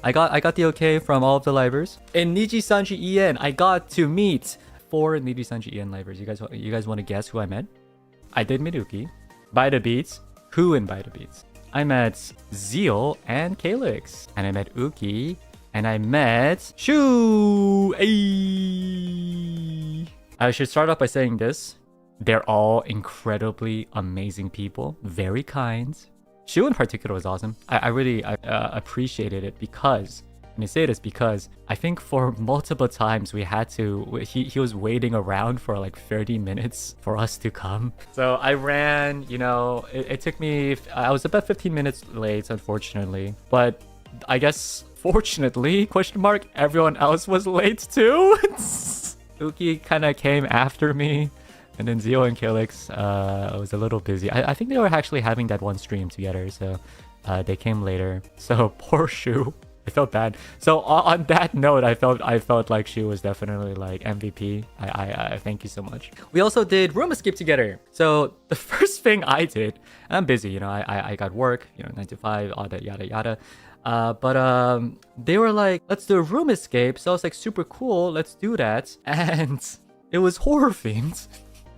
I got the okay from all of the livers. In Niji Sanji En, I got to meet 4 Niji Sanji En livers. You guys want to guess who I met? I did meet Uki. By the Beats. Who in By the Beats? I met Zeal and Kaelix. And I met Uki. And I met Shu. Ayy. I should start off by saying this. They're all incredibly amazing people. Very kind. Shu in particular was awesome. I really appreciated it because, and I say this because I think for multiple times we had to, he was waiting around for like 30 minutes for us to come. So I ran, it took me, I was about 15 minutes late, unfortunately. But I guess, fortunately, question mark, everyone else was late too. Uki kind of came after me. And then Zeal and Kaelix was a little busy. I think they were actually having that one stream together, so they came later. So poor Shu, I felt bad. So on that note, I felt like Shu was definitely like MVP. I thank you so much. We also did room escape together. So the first thing I did, and I'm busy, I got work, 9 to 5, all that yada yada. But they were like, let's do a room escape. So I was like, super cool, let's do that. And it was horror themed.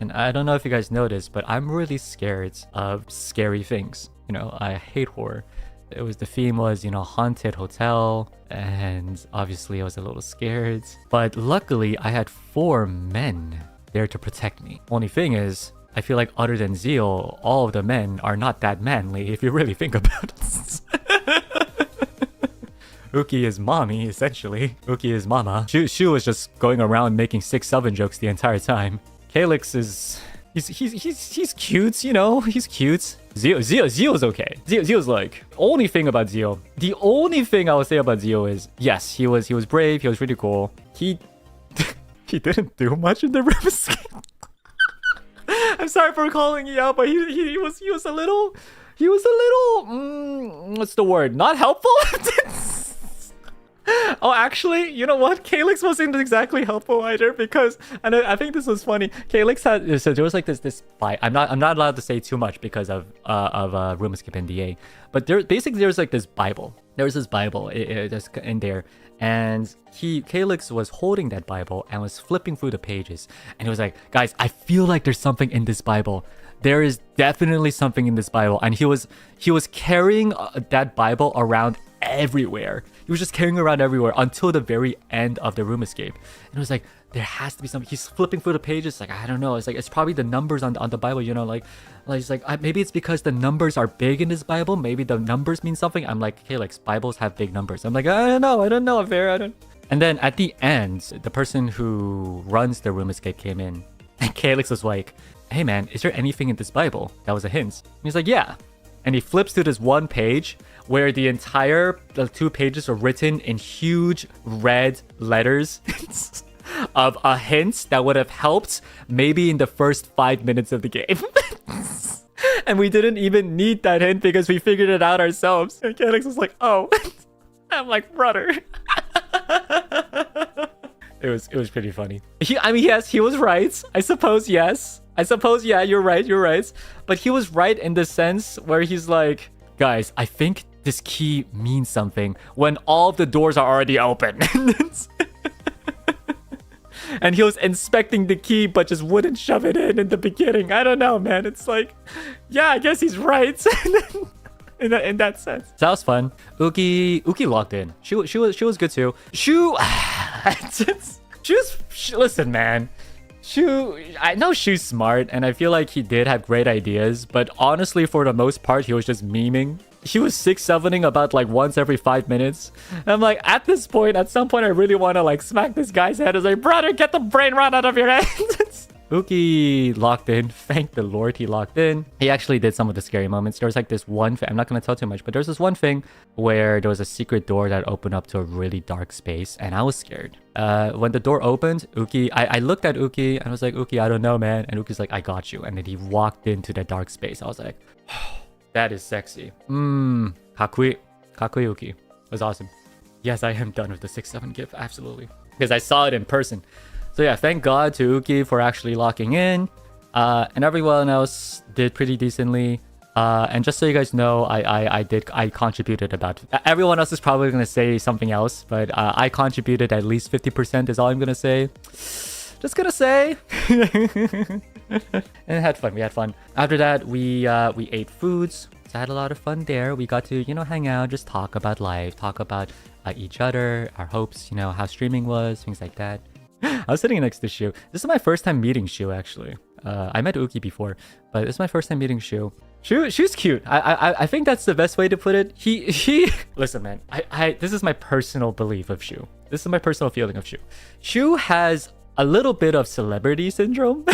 And I don't know if you guys noticed, but I'm really scared of scary things. I hate horror. The theme was, haunted hotel. And obviously I was a little scared. But luckily I had 4 men there to protect me. Only thing is, I feel like other than Zeal, all of the men are not that manly if you really think about it. Uki is mommy, essentially. Uki is mama. Shu was just going around making 6-7 jokes the entire time. Kaelix is... He's cute, he's cute. Zeal's okay. Zeal's like... Only thing about Zeal... The only thing I would say about Zeal is... Yes, he was brave, he was really cool. He... he didn't do much in the room escape. I'm sorry for calling you out, but he was a little... what's the word? Not helpful? Oh, actually, you know what? Kaelix wasn't exactly helpful either because, and I think this was funny. Kaelix had, so there was like this fight. I'm not allowed to say too much because of room escape NDA. But there's like this Bible. There was this Bible just in there, and Kaelix was holding that Bible and was flipping through the pages, and he was like, guys, I feel like there's something in this Bible. There is definitely something in this Bible, and he was carrying that Bible around everywhere. He was just carrying around everywhere until the very end of the room escape. And it was like, there has to be something. He's flipping through the pages. Like, I don't know. It's like, it's probably the numbers on the Bible, like he's like, maybe it's because the numbers are big in this Bible. Maybe the numbers mean something. I'm like, hey, like Bibles have big numbers. I'm like, I don't know, Vera. And then at the end, the person who runs the room escape came in, and Kaelix was like, hey man, is there anything in this Bible? That was a hint. And he's like, yeah. And he flips to this one page where the 2 pages are written in huge red letters of a hint that would have helped maybe in the first 5 minutes of the game. And we didn't even need that hint because we figured it out ourselves. And Kaelix was like, oh. I'm like, brother. It was pretty funny. Yes, he was right. I suppose, yeah, you're right. But he was right in the sense where he's like, guys, I think this key means something when all of the doors are already open. And he was inspecting the key, but just wouldn't shove it in the beginning. I don't know, man. It's like, yeah, I guess he's right. in that sense. So that was fun. Uki locked in. She was good too. Listen, man. I know Shu's smart, and I feel like he did have great ideas, but honestly, for the most part, he was just memeing. He was 6-7ing about like once every 5 minutes. And I'm like, at some point, I really want to like smack this guy's head. I was like, brother, get the brain rot out of your head. Uki locked in. Thank the Lord he locked in. He actually did some of the scary moments. There was like this one thing, I'm not going to tell too much, but there's this one thing where there was a secret door that opened up to a really dark space, and I was scared. When the door opened, I looked at Uki and I was like, Uki, I don't know, man. And Uki's like, I got you. And then he walked into the dark space. I was like, oh, that is sexy. Kakui Uki. It was awesome. Yes, I am done with the 6-7 gift. Absolutely. Because I saw it in person. So yeah, thank God to Uki for actually locking in. And everyone else did pretty decently. And just so you guys know, I contributed about. Everyone else is probably gonna say something else, but I contributed at least 50% is all I'm gonna say. Just gonna say. And had fun. We had fun. After that, we ate foods. So I had a lot of fun there. We got to, you know, hang out, just talk about life, talk about each other, our hopes, you know, how streaming was, things like that. I was sitting next to Shu. This is my first time meeting Shu, actually. I met Uki before, but this is my first time meeting Shu. Shu's cute. I think that's the best way to put it. He listen, man. This is my personal belief of Shu. This is my personal feeling of Shu. Shu has a little bit of celebrity syndrome.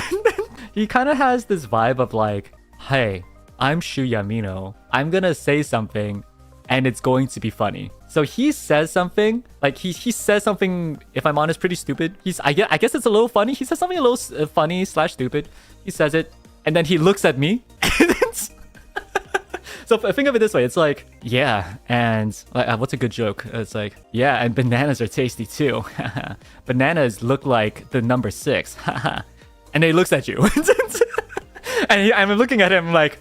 He kind of has this vibe of like, hey, I'm Shu Yamino. I'm gonna say something and it's going to be funny. So he says something, like he says something, if I'm honest, pretty stupid. I guess it's a little funny. He says something a little funny / stupid. He says it and then he looks at me. So think of it this way. It's like, yeah, and what's a good joke? It's like, yeah, and bananas are tasty too. Bananas look like the number 6. And he looks at you. And I'm looking at him like...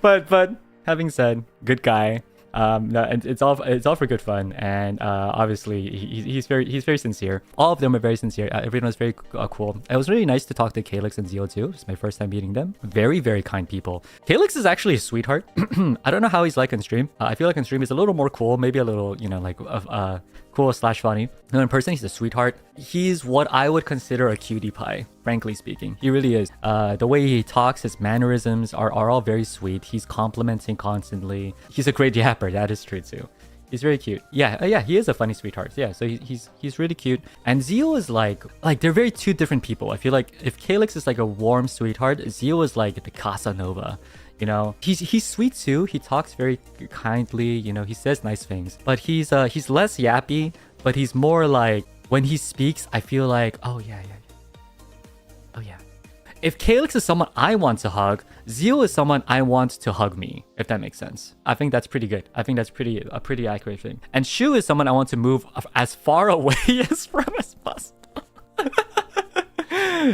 but having said, good guy. No, and it's all for good fun, and obviously he's very sincere. All of them are very sincere. Everyone was very cool. It was really nice to talk to Kaelix and Zeal too. It's my first time meeting them. Very kind people. Kaelix is actually a sweetheart. I don't know how he's like in stream. I feel like in stream he's a little more cool, maybe a little, you know, like cool / funny. No, in person he's a sweetheart. He's what I would consider a cutie pie, frankly speaking. He really is. The way he talks, his mannerisms are all very sweet. He's complimenting constantly. He's a great yapper. That is true too. He's very cute. Yeah, he is a funny sweetheart. Yeah, so he's really cute. And Zeal is like they're very two different people. I feel like if Kaelix is like a warm sweetheart, Zeal is like the Casanova. You know, he's sweet too. He talks very kindly. You know, he says nice things. But he's less yappy. But he's more like when he speaks, I feel like, oh yeah. If Kaelix is someone I want to hug, Zeal is someone I want to hug me, if that makes sense. I think that's pretty good. I think that's a pretty accurate thing. And Shu is someone I want to move as far away as possible.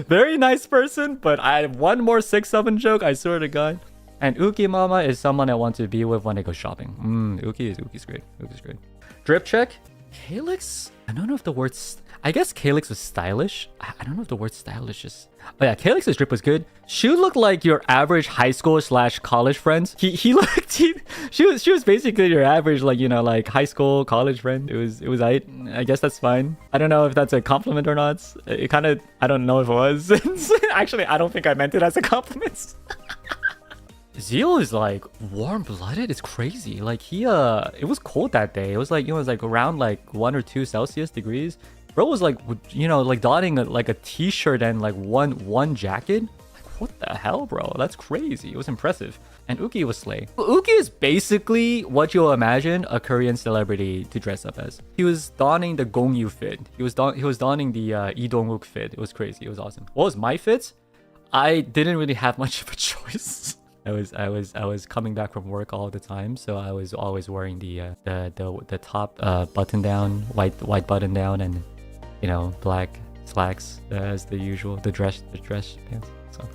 Very nice person, but I have one more 6-7 joke, I swear to God. And Uki Mama is someone I want to be with when I go shopping. Uki's great. Uki's great. Drip check. Kaelix? I don't know if the word's... I guess Kaelix was stylish. I don't know if the word stylish is... But yeah, Kaelix's drip was good. Shu looked like your average high school / college friends. She was basically your average, like, you know, like high school, college friend. It was I guess that's fine. I don't know if that's a compliment or not. It kind of... I don't know if it was. Actually, I don't think I meant it as a compliment. Zeal is like warm-blooded. It's crazy. Like it was cold that day. It was like, you know, it was like around like 1 or 2 Celsius degrees. Bro was like, you know, like donning like a t-shirt and like one jacket. Like, what the hell, bro? That's crazy. It was impressive. And Uki was slay. Uki is basically what you'll imagine a Korean celebrity to dress up as. He was donning the Gongyu fit. He was donning the Lee Dong-wook fit. It was crazy. It was awesome. What was my fit? I didn't really have much of a choice. I was coming back from work all the time, so I was always wearing the top button down, white button down, and, you know, black slacks as the usual, the dress pants. So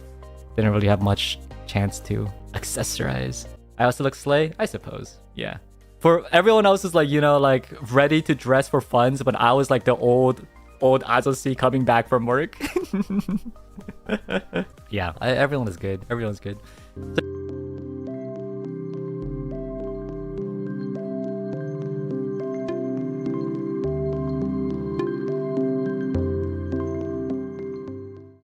didn't really have much chance to accessorize. I also look slay, I suppose. Yeah. For everyone else is like, you know, like ready to dress for funs, but I was like the old Azosi coming back from work. Yeah, everyone is good. Everyone's good.